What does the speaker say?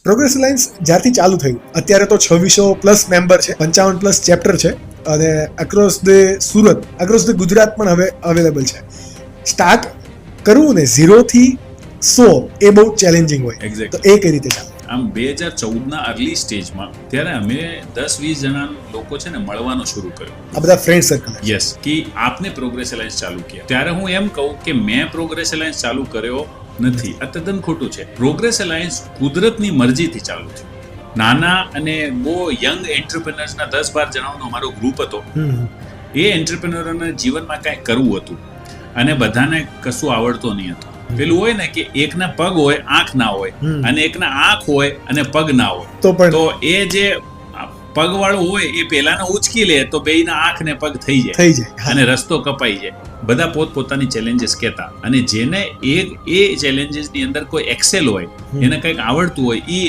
Progress alliance જ્યારથી ચાલુ થયું અત્યારે તો 2600+ મેમ્બર છે, 55+ ચેપ્ટર છે અને અક્રોસ ધ ગુજરાત પણ હવે અવેલેબલ છે. સ્ટાર્ટ કરવું ને 0 થી 100 એ બહુ ચેલેન્જિંગ હોય. Exactly. તો એ કઈ રીતે ચાલે? આમ 2014ના અર્લી સ્ટેજમાં ત્યારે અમે 10-20 જણા લોકો છે ને મળવાનું શરૂ કર્યું. આ બધા ફ્રેન્ડ સર્કલ. યસ, કે આપને પ્રોગ્રેસ અલાયન્સ ચાલુ કિયા. ત્યારે હું એમ કહું કે મેં પ્રોગ્રેસ અલાયન્સ ચાલુ કર્યો નથી, આ તદ્દન ખોટું છે. પ્રોગ્રેસ અલાયન્સ કુદરતની મરજીથી ચાલુ થયું. નાના અને બહુ યંગ એન્ટરપ્રેનર્સના 10-12 જણાનો અમારો ગ્રુપ હતો. એ એન્ટરપ્રેનરોને જીવનમાં કાંઈ કરવું હતું અને બધાને કશું આવડતો નહીં હતું. પેલું હોય ને કે એકના પગ હોય આંખ ના હોય, અને એકના આંખ હોય અને પગ ના હોય, તો એ જે પગવાળો હોય એ પેલાને ઉચકી લે તો બેયના આંખ ને પગ થઈ જાય અને રસ્તો કપાઈ જાય. બધા પોતપોતાની ચેલેન્જીસ કહેતા, અને જેને એ ચેલેન્જીસની અંદર કોઈ એક્સેલ હોય, એને કંઈક આવડતું હોય, એ